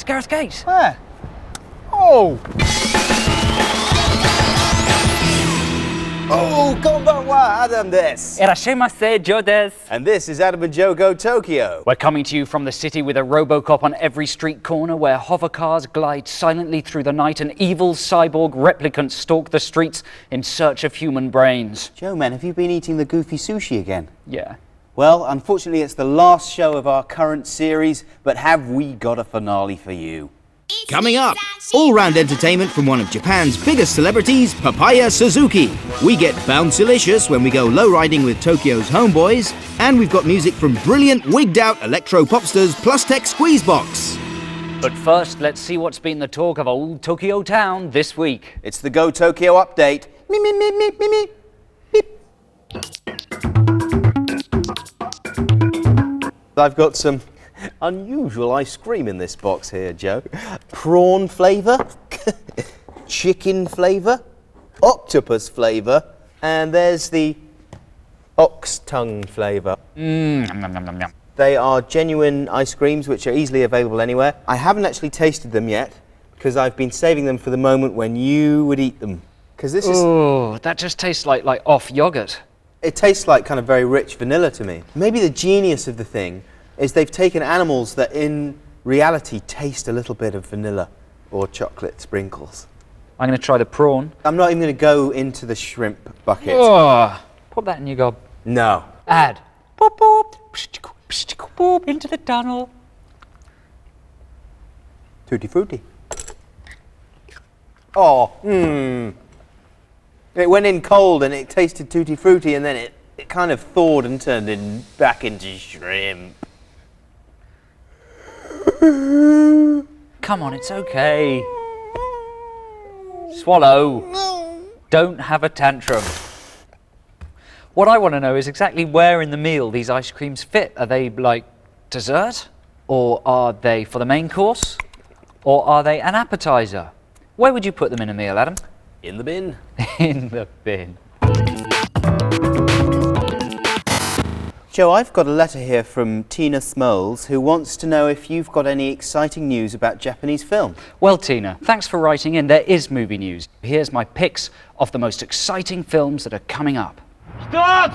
Gareth Gates. Where? Oh! Oh, konbanwa, Adam desu. Irashimasu, Joe desu. And this is Adam and Joe Go Tokyo. We're coming to you from the city with a Robocop on every street corner where hover cars glide silently through the night and evil cyborg replicants stalk the streets in search of human brains. Joe, man, have you been eating the goofy sushi again? Yeah. Well, unfortunately, it's the last show of our current series, but have we got a finale for you? Coming up, all-round entertainment from one of Japan's biggest celebrities, Papaya Suzuki. We get bounce-delicious when we go low-riding with Tokyo's homeboys, and we've got music from brilliant wigged-out electro-popsters Plus Tech Squeezebox. But first, let's see what's been the talk of old Tokyo town this week. It's the Go Tokyo update. Me, me, me, me, me, me. Beep. I've got some unusual ice cream in this box here, Joe. Prawn flavour, chicken flavour, octopus flavour, and there's the ox tongue flavour. They are genuine ice creams which are easily available anywhere. I haven't actually tasted them yet because I've been saving them for the moment when you would eat them. Because this is... Oh, that just tastes like off yogurt. It tastes like kind of very rich vanilla to me. Maybe the genius of the thing is they've taken animals that in reality taste a little bit of vanilla or chocolate sprinkles. I'm going to try the prawn. I'm not even going to go into the shrimp bucket. Oh, put that in your gob. No. Add. Boop, boop, boop, into the tunnel. Tutti frutti. Oh, It went in cold and it tasted tutti frutti and then it kind of thawed and turned back into shrimp. Come on, it's okay. Swallow. Don't have a tantrum. What I want to know is exactly where in the meal these ice creams fit. Are they like dessert? Or are they for the main course? Or are they an appetizer? Where would you put them in a meal, Adam? In the bin. In the bin. Joe, I've got a letter here from Tina Smoles who wants to know if you've got any exciting news about Japanese film. Well, Tina, thanks for writing in. There is movie news. Here's my picks of the most exciting films that are coming up. Start!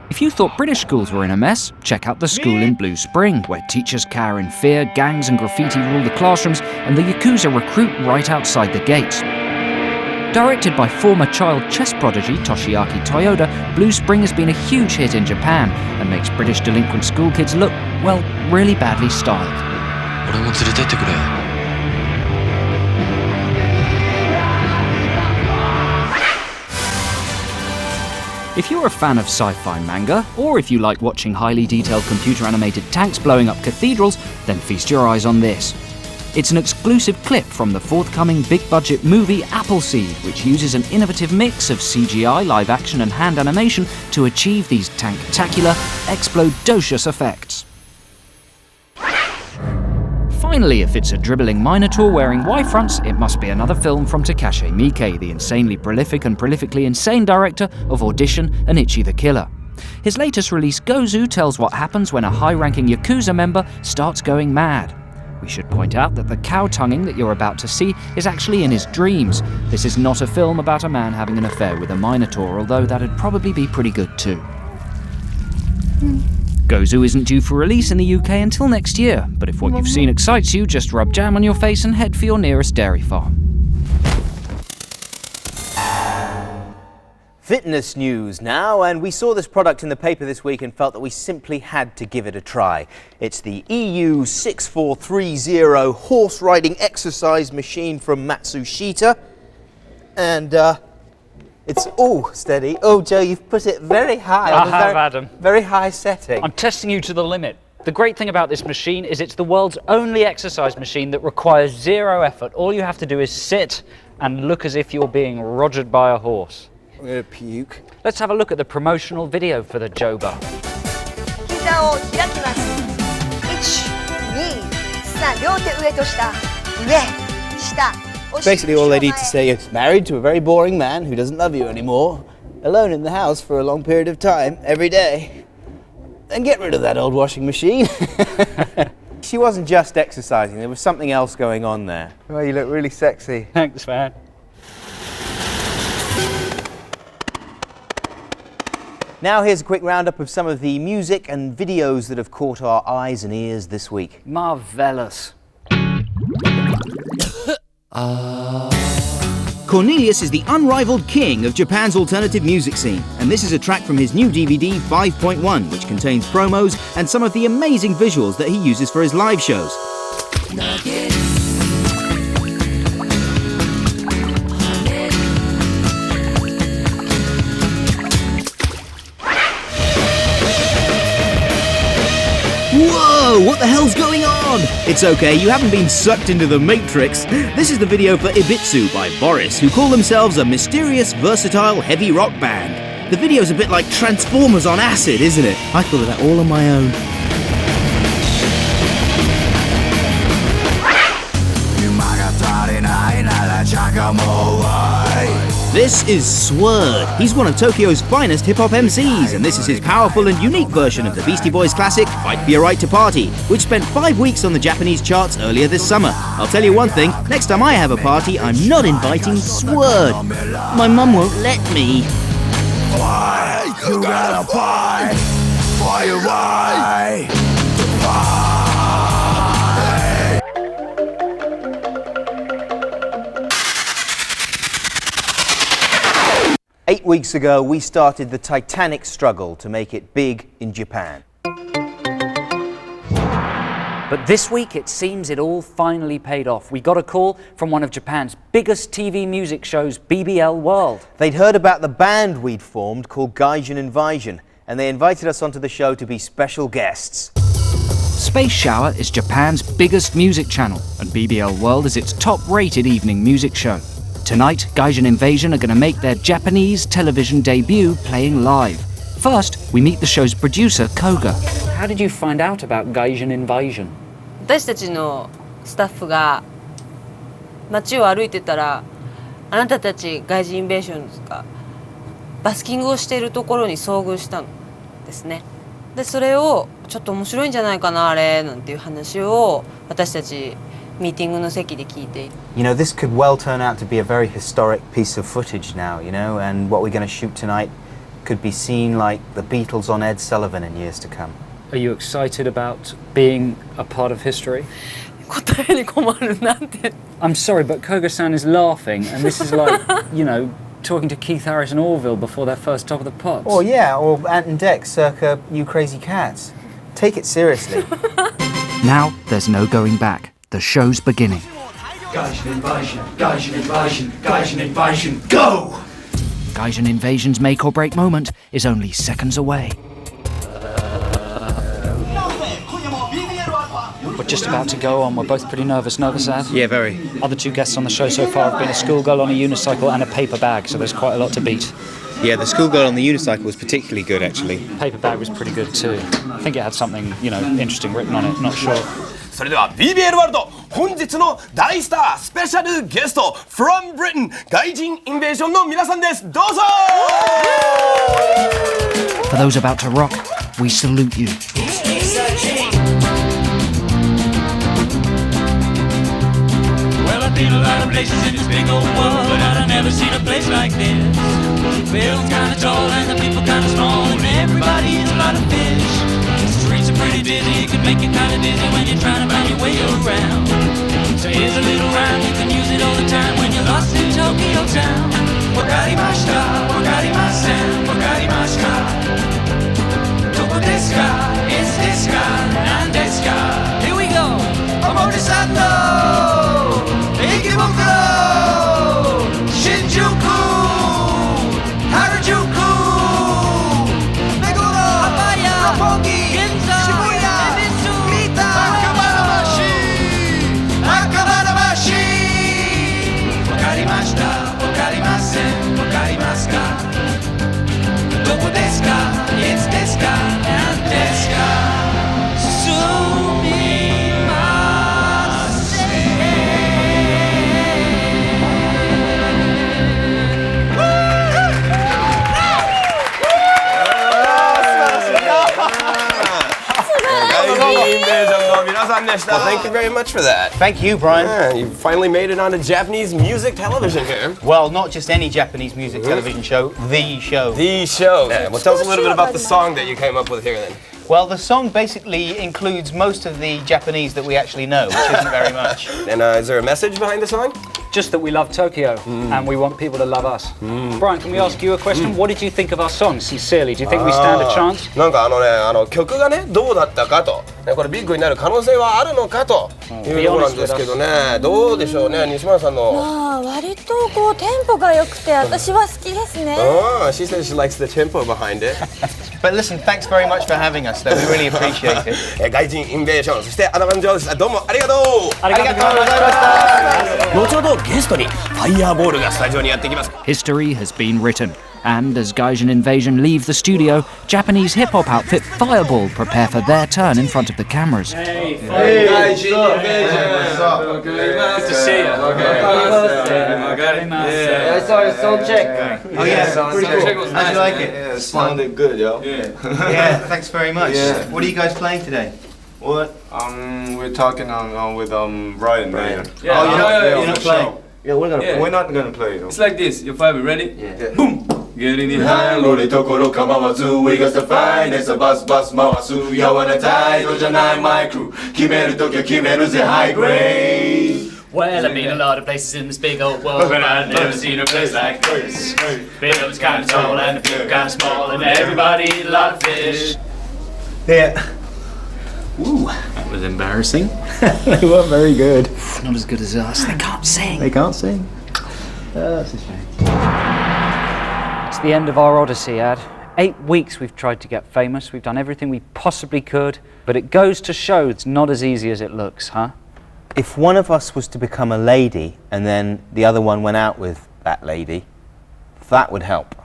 If you thought British schools were in a mess, check out The School in Blue Spring, where teachers cower in fear, gangs and graffiti rule the classrooms, and the Yakuza recruit right outside the gates. Directed by former child chess prodigy Toshiaki Toyoda, Blue Spring has been a huge hit in Japan and makes British delinquent school kids look, well, really badly styled. If you're a fan of sci-fi manga, or if you like watching highly detailed computer-animated tanks blowing up cathedrals, then feast your eyes on this. It's an exclusive clip from the forthcoming big-budget movie Appleseed, which uses an innovative mix of CGI, live action and hand animation to achieve these tanktacular, explodocious effects. Finally, if it's a dribbling Minotaur wearing Y-fronts, it must be another film from Takashi Miike, the insanely prolific and prolifically insane director of Audition and Ichi the Killer. His latest release, Gozu, tells what happens when a high-ranking Yakuza member starts going mad. We should point out that the cow-tonguing that you're about to see is actually in his dreams. This is not a film about a man having an affair with a Minotaur, although that'd probably be pretty good too. Gozu isn't due for release in the UK until next year, but if what you've seen excites you, just rub jam on your face and head for your nearest dairy farm. Fitness news now, and we saw this product in the paper this week and felt that we simply had to give it a try. It's the EU 6430 horse riding exercise machine from Matsushita, and it's, oh, steady. Oh, Joe, you've put it very high. I have, Adam. Very high setting. I'm testing you to the limit. The great thing about this machine is it's the world's only exercise machine that requires zero effort. All you have to do is sit and look as if you're being rogered by a horse. I'm gonna puke. Let's have a look at the promotional video for the Joba. Basically all they need to say is married to a very boring man who doesn't love you anymore, alone in the house for a long period of time, every day, and get rid of that old washing machine. She wasn't just exercising, there was something else going on there. Well, you look really sexy. Thanks, man. Now here's a quick roundup of some of the music and videos that have caught our eyes and ears this week. Marvellous. Cornelius is the unrivaled king of Japan's alternative music scene, and this is a track from his new DVD 5.1, which contains promos and some of the amazing visuals that he uses for his live shows. Whoa, what the hell's going on? It's okay, you haven't been sucked into the Matrix. This is the video for Ibitsu by Boris, who call themselves a mysterious, versatile, heavy rock band. The video's a bit like Transformers on acid, isn't it? I thought of that all on my own. This is Sword. He's one of Tokyo's finest hip-hop MCs, and this is his powerful and unique version of the Beastie Boys classic, Fight for Your Right to Party, which spent 5 weeks on the Japanese charts earlier this summer. I'll tell you one thing, next time I have a party, I'm not inviting Sword. My mum won't let me. Why you gotta fight for your right to fight? 8 weeks ago, we started the titanic struggle to make it big in Japan. But this week, it seems it all finally paid off. We got a call from one of Japan's biggest TV music shows, BBL World. They'd heard about the band we'd formed called Gaijin Invasion, and they invited us onto the show to be special guests. Space Shower is Japan's biggest music channel, and BBL World is its top-rated evening music show. Tonight, Gaijin Invasion are going to make their Japanese television debut playing live. First, we meet the show's producer, Koga. How did you find out about Gaijin Invasion? 私たちのスタッフが街を歩いてたら、あなたたち外人インベーションズがバスキングをしているところに遭遇したんですね。で、それをちょっと面白いんじゃないかなあれなんていう話を私たちミーティングの席で聞いて。You know, this could well turn out to be a very historic piece of footage now, you know, and what we're going to shoot tonight could be seen like the Beatles on Ed Sullivan in years to come. Are you excited about being a part of history? 答えに困るなんて。I'm sorry, but Koga-san is laughing, and this is like, you know, talking to Keith Harris and Orville before their first Top of the Pops. Or yeah, or Ant and Dec circa You Crazy Cats. Take it seriously. Now, there's no going back. The show's beginning. Gaijin Invasion, Gaijin Invasion, Gaijin Invasion, go! Gaijin Invasion's make or break moment is only seconds away. We're just about to go on. We're both pretty nervous. Nervous, Ad? Yeah, very. Other two guests on the show so far have been a schoolgirl on a unicycle and a paper bag, so there's quite a lot to beat. Yeah, the schoolgirl on the unicycle was particularly good, actually. Paper bag was pretty good too. I think it had something, you know, interesting written on it. Not sure. それでは BBL ワールド本日の大スタースペシャルゲスト from Britain 外人インベーションの皆さんですどうぞ For those about to rock, we salute you. Well, I've been a lot of places in this big old world, but I've never seen a place like this. The building's kinda tall and the people kinda small, and everybody is a lot of fish. The streets are pretty busy, it can make you kinda dizzy when you're trying to find your way around. So here's a little rhyme, you can use it all the time when you're lost in Tokyo town. Wakarimashita, wakarimasen, wakarimashita. Doko desu ka, is this ka, nan desu ka? Here we go! Omori-san no Ikebukuro, Shinjuku, Harajuku, Meguro, Papaya, Roppongi, Ginza, Shibuya, Ebisu, Mita, Akamanamashi. Wakarimashita, wakarimasen, wakarimasu ka? Well, thank you very much for that. Thank you, Brian. Yeah, you finally made it on a Japanese music television here. Well, not just any Japanese music television show, the show. The show. Yeah, well, tell us a little bit about the song that you came up with here then. Well, the song basically includes most of the Japanese that we actually know, which isn't very much. And is there a message behind the song? Just that we love Tokyo and we want people to love us. Brian, can we ask you a question? What did you think of our song, sincerely? Do you think we stand a chance? なんか曲がねどうだったかと、ね、これビッグになる可能性はあるのかというところなんですけどね、どうでしょうね、西村さんの。まあ割とこうテンポが良くて私は好きですね。She says she likes the tempo behind it. But listen, thanks very much for having us, though. We really appreciate it. 外人インベーション、そしてアダマンジョーです。どうもありがとう。ありがとうございました。後ほどゲストにファイヤーボールがスタジオにやってきます。History has been written. And as Gaijin Invasion leave the studio, Japanese hip-hop outfit Fireball prepare for their turn in front of the cameras. Hey, Gaijin Invasion! What's up? Good to see you. I saw your sound check. Oh yeah, pretty cool. How'd you like it? Yeah, it sounded good, yo. Yeah, thanks very much. Yeah. What are you guys playing today? What? We're talking with Ryan. Yeah, you're not playing? Yeah, we're not gonna play. It's like this. You're five, ready? Yeah. Boom! Get in the hand, roll it, tokoro kamawazu. We got the finest, a bus mawasu. Yawana tide, ojanai my crew. Kimeru Tokyo, kimeru the high grade. Well, I've been a lot of places in this big old world, but I've never seen a place like this. Buildings kind of tall and the people kind of small, and everybody eat a lot of fish. Yeah. Ooh, that was embarrassing. They weren't very good. Not as good as us. They can't sing. They can't sing? That's a shame. It's the end of our odyssey, Ad. 8 weeks we've tried to get famous. We've done everything we possibly could, but it goes to show it's not as easy as it looks, huh? If one of us was to become a lady and then the other one went out with that lady, that would help.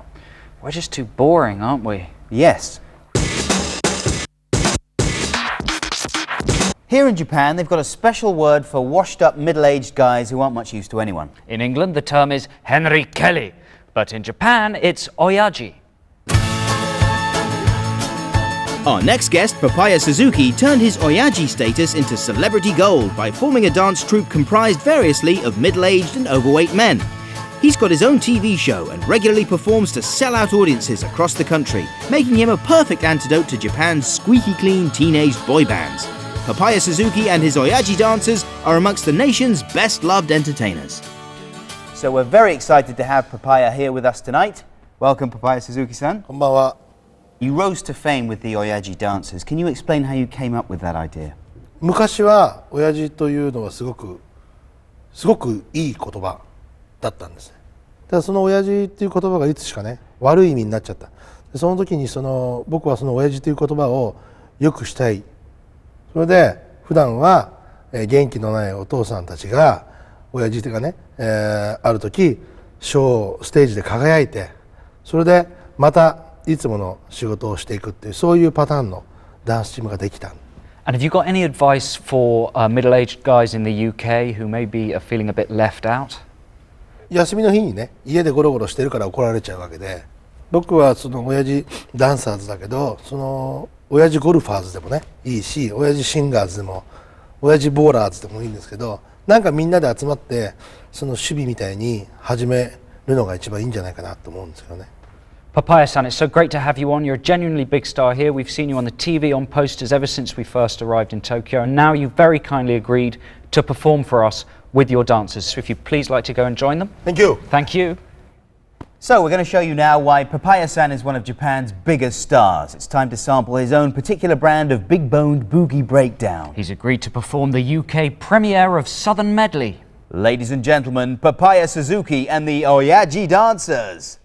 We're just too boring, aren't we? Yes. Here in Japan, they've got a special word for washed-up middle-aged guys who aren't much use to anyone. In England, the term is Henry Kelly, but in Japan, it's Oyaji. Our next guest, Papaya Suzuki, turned his Oyaji status into celebrity gold by forming a dance troupe comprised variously of middle-aged and overweight men. He's got his own TV show and regularly performs to sell-out audiences across the country, making him a perfect antidote to Japan's squeaky-clean teenage boy bands. Papaya Suzuki and his Oyaji Dancers are amongst the nation's best-loved entertainers. So we're very excited to have Papaya here with us tonight. Welcome, Papaya Suzuki-san. こんばんは。 You rose to fame with the Oyaji Dancers. Can you explain how you came up with that idea? 昔は親父というのはすごくいい言葉だったんですね。ただその親父っていう言葉がいつしかね悪い意味になっちゃった。でその時に僕はその親父という言葉を良くしたい。それで普段は元気のないお父さんたちが親父がね、ある時ステージで輝いてそれでまたいつもの仕事をしていくっていうそういうパターンのダンスチームができた。 And have you got any advice for middle-aged guys in the UK who maybe are feeling a bit left out? 休みの日にね家でゴロゴロしてるから怒られちゃうわけで僕はその親父ダンサーズだけどその親父ゴルファーズでもねいいし親父シンガーズでも親父ボーラーズでもいいんですけどなんかみんなで集まってその守備みたいに始めるのが一番いいんじゃないかなと思うんですよね。 Papaya-san, it's so great to have you on. You're a genuinely big star here. We've seen you on the TV, on posters ever since we first arrived in Tokyo, and now you very kindly agreed to perform for us with your dancers. So if you'd please like to go and join them. Thank you. Thank you. So we're going to show you now why Papaya-san is one of Japan's biggest stars. It's time to sample his own particular brand of big-boned boogie breakdown. He's agreed to perform the UK premiere of Southern Medley. Ladies and gentlemen, Papaya Suzuki and the Oyaji Dancers.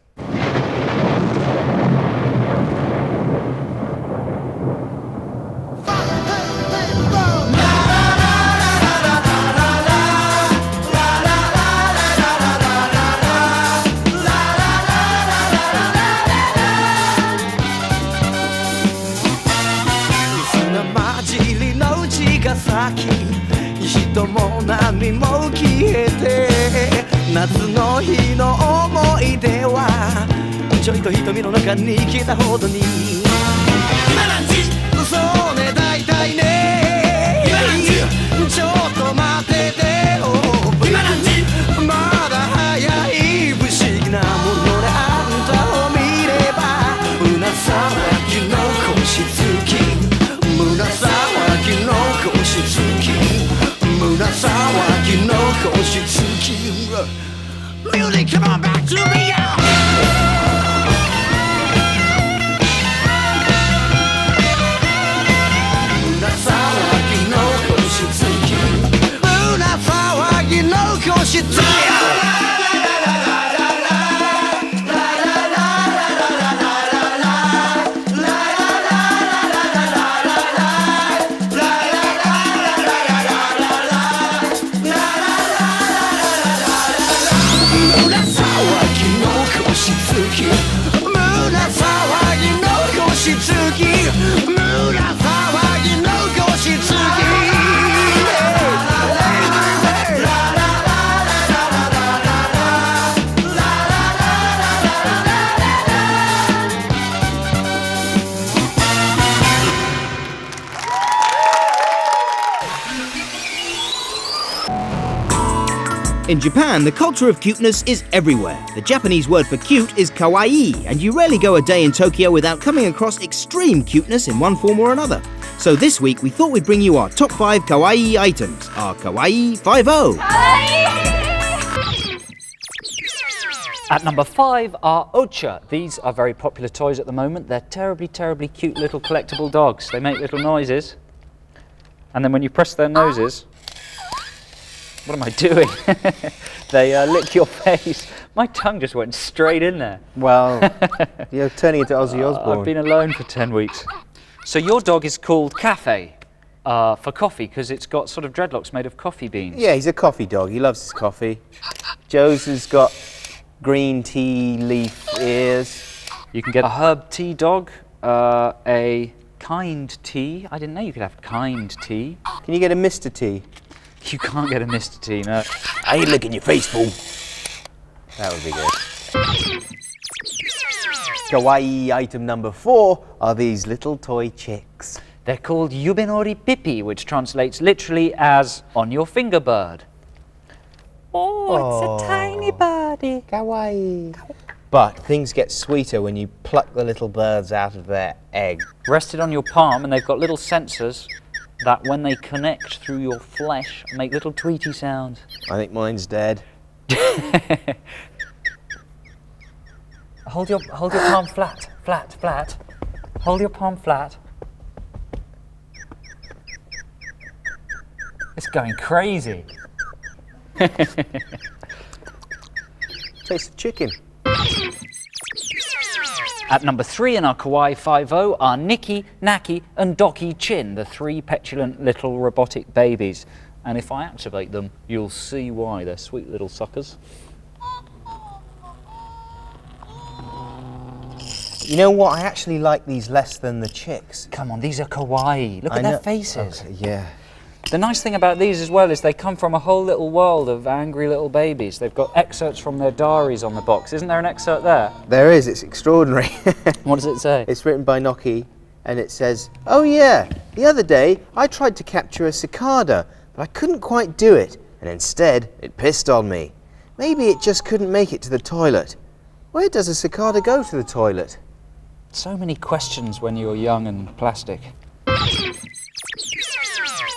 し継ぎIn Japan, the culture of cuteness is everywhere. The Japanese word for cute is kawaii, and you rarely go a day in Tokyo without coming across extreme cuteness in one form or another. So this week, we thought we'd bring you our top 5 kawaii items, our Kawaii 5-0. At number 5 are Ocha. These are very popular toys at the moment. They're terribly, terribly cute little collectible dogs. They make little noises, and then when you press their noses, what am I doing? They lick your face. My tongue just went straight in there. Well, you're turning into Ozzy Osbourne. I've been alone for 10 weeks. So your dog is called Cafe for coffee because it's got sort of dreadlocks made of coffee beans. Yeah, he's a coffee dog. He loves his coffee. Joe's has got green tea leaf ears. You can get a herb tea dog, a kind tea. I didn't know you could have kind tea. Can you get a Mr. T? You can't get a Mr. T, no. I ain't licking your face, fool. That would be good. Kawaii item number 4 are these little toy chicks. They're called Yubenori Pipi, which translates literally as on your finger bird. Oh, it's a tiny birdie. Kawaii. But things get sweeter when you pluck the little birds out of their egg. Rested on your palm, and they've got little sensors that when they connect through your flesh make little tweety sounds. I think mine's dead. Hold your palm flat, flat, flat. Hold your palm flat. It's going crazy. Taste of chicken. At number 3 in our Kawaii 5-0 are Nikki, Naki and Doki Chin, the 3 petulant little robotic babies. And if I activate them, you'll see why. They're sweet little suckers. You know what? I actually like these less than the chicks. Come on, these are kawaii. Look at their faces. Okay, yeah. The nice thing about these as well is they come from a whole little world of angry little babies. They've got excerpts from their diaries on the box. Isn't there an excerpt there? There is. It's extraordinary. What does it say? It's written by Noki, and it says, "Oh yeah, the other day I tried to capture a cicada, but I couldn't quite do it, and instead it pissed on me. Maybe it just couldn't make it to the toilet. Where does a cicada go to the toilet?" So many questions when you're young and plastic.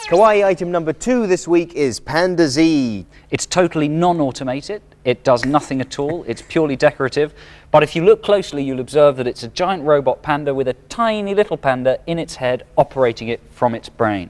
Kawaii item number 2 this week is Panda Z. It's totally non-automated. It does nothing at all. It's purely decorative. But if you look closely, you'll observe that it's a giant robot panda with a tiny little panda in its head operating it from its brain.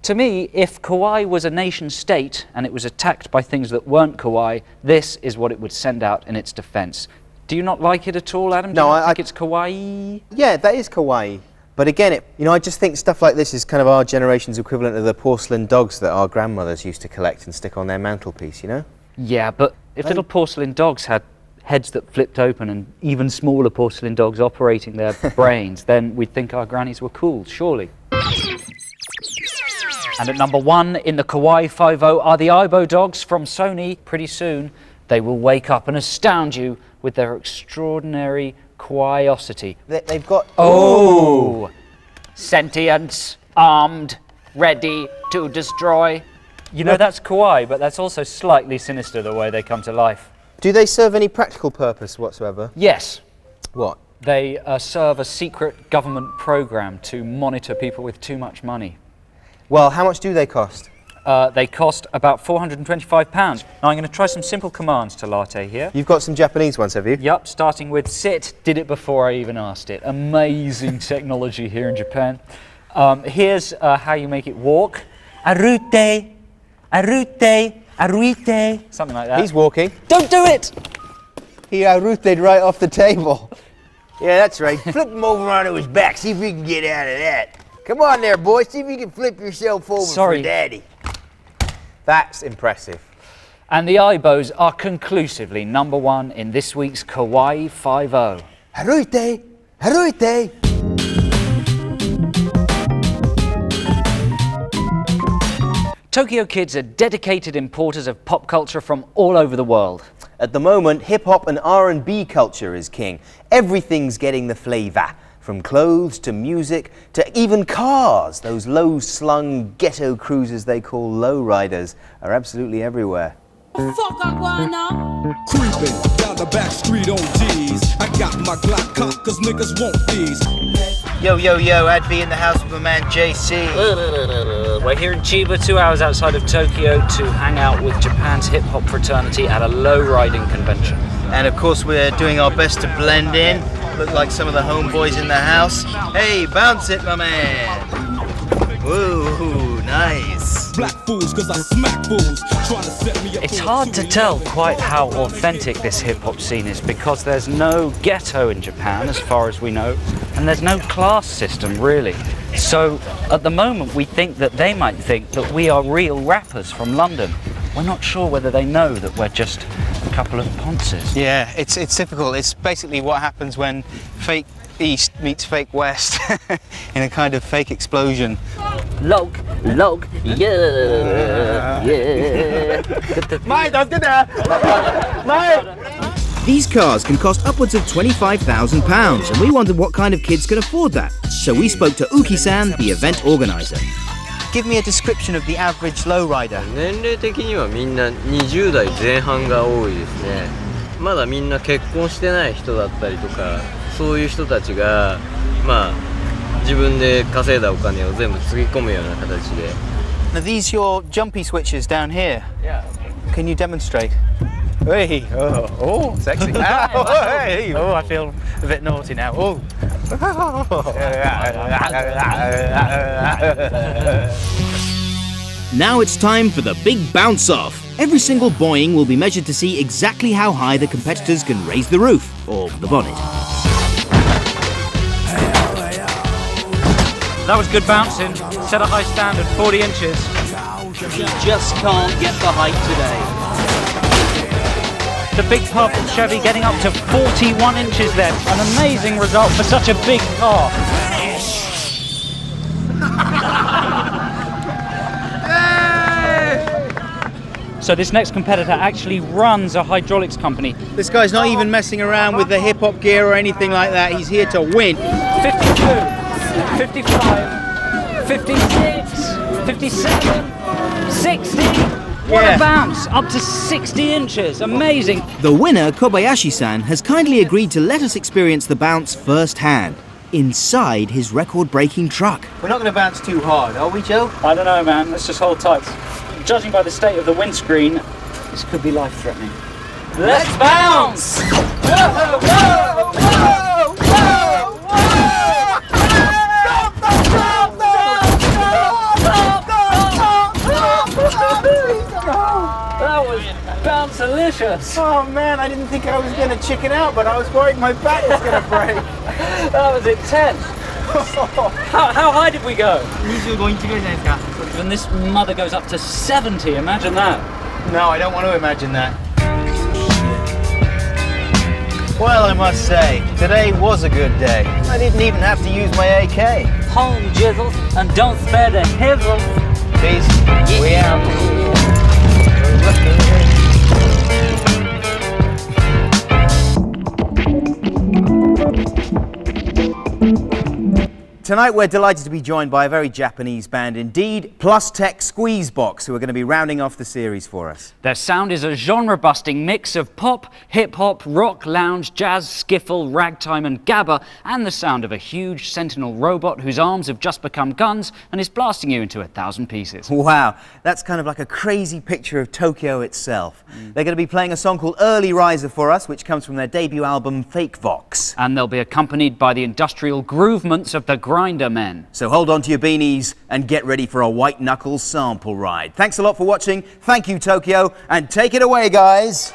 To me, if Kawaii was a nation state and it was attacked by things that weren't Kawaii, this is what it would send out in its defense. Do you not like it at all, Adam? Do No, you not think it's Kawaii? Yeah, that is Kawaii. But again, I just think stuff like this is kind of our generation's equivalent of the porcelain dogs that our grandmothers used to collect and stick on their mantelpiece, you know? Yeah, but if little porcelain dogs had heads that flipped open and even smaller porcelain dogs operating their brains, then we'd think our grannies were cool, surely. And at number 1 in the Kawaii 5-0 are the Aibo dogs from Sony. Pretty soon, they will wake up and astound you with their extraordinary Kawaiiosity. They've got... Oh! Sentience, armed, ready to destroy. You know, that's kawaii, but that's also slightly sinister the way they come to life. Do they serve any practical purpose whatsoever? Yes. What? They serve a secret government program to monitor people with too much money. Well, how much do they cost? They cost about £425. Now I'm going to try some simple commands to Latte here. You've got some Japanese ones, have you? Yup, starting with sit. Did it before I even asked it. Amazing technology here in Japan. Here's how you make it walk. Arute, arute. Arruite. Something like that. He's walking. Don't do it! He arruited right off the table. Yeah, that's right. Flip him over onto his back. See if we can get out of that. Come on there, boy. See if you can flip yourself over for Daddy. That's impressive. And the Aibos are conclusively #1 in this week's Kawaii 5-0. Arruite! Arruite! Tokyo Kids are dedicated importers of pop culture from all over the world. At the moment, hip-hop and R&B culture is king. Everything's getting the flavor. From clothes to music to even cars. Those low-slung ghetto cruisers they call lowriders are absolutely everywhere. Fuck up, why now? Creeping down the back street on G's. I got my Glock cocked cause niggas want these. Yo, yo, yo, I'd be in the house with my man JC. We're here in Chiba, 2 hours outside of Tokyo, to hang out with Japan's hip-hop fraternity at a low-riding convention. And of course we're doing our best to blend in. Look like some of the homeboys in the house. Hey, bounce it, my man. Woo, nice. Black fools cause I smack fools. Trying to set me up. It's hard to tell quite how authentic this hip-hop scene is because there's no ghetto in Japan, as far as we know, and there's no class system, really. So, at the moment, we think that they might think that we are real rappers from London. We're not sure whether they know that we're just a couple of ponces. Yeah, it's typical. It's basically what happens when fake East meets fake West in a kind of fake explosion. Log, yeah. These cars can cost upwards of £25,000, and we wondered what kind of kids can afford that. So we spoke to Uki-san, the event organizer. Give me a description of the average lowrider. 年齢的にはみんな20代前半が多いですね。まだみんな結婚してない人だったりとか、そういう人たちがまあ自分で稼いだお金を全部つぎ込むような形で。Are these your jumpy switches down here? Yeah. Can you demonstrate? Hey, oh, sexy. Hey. Oh, I feel a bit naughty now. Oh. Now it's time for the big bounce off. Every single boing will be measured to see exactly how high the competitors can raise the roof, or the bonnet. That was good bouncing. Set a high standard, 40 inches. He just can't get the height today. The big purple Chevy getting up to 41 inches then. An amazing result for such a big car. So this next competitor actually runs a hydraulics company. This guy's not even messing around with the hip-hop gear or anything like that. He's here to win. 52, 55, 56, 57, 60. What a bounce! Up to 60 inches. Amazing. The winner, Kobayashi-san, has kindly agreed to let us experience the bounce firsthand, inside his record-breaking truck. We're not going to bounce too hard, are we, Joe? I don't know, man. Let's just hold tight. Judging by the state of the windscreen, this could be life-threatening. Let's bounce! Whoa, whoa, whoa, whoa, That was bounce-alicious. Oh man, I didn't think I was going to chicken out, but I was worried my back was going to break. That was intense. How high did we go? 25 inches ぐらいじゃないですか. And this mother goes up to 70, imagine that. No, I don't want to imagine that. Well, I must say, today was a good day. I didn't even have to use my AK. Home jizzles and don't spare the hizzles. Peace. We out. Tonight we're delighted to be joined by a very Japanese band indeed, Plus Tech Squeezebox, who are going to be rounding off the series for us. Their sound is a genre-busting mix of pop, hip-hop, rock, lounge, jazz, skiffle, ragtime and gabba, and the sound of a huge sentinel robot whose arms have just become guns and is blasting you into 1,000 pieces. Wow, that's kind of like a crazy picture of Tokyo itself. They're going to be playing a song called Early Riser for us, which comes from their debut album Fake Vox. And they'll be accompanied by the industrial groovements of the grinder men. So hold on to your beanies and get ready for a white knuckle sample ride. Thanks a lot for watching. Thank you, Tokyo, and take it away, guys.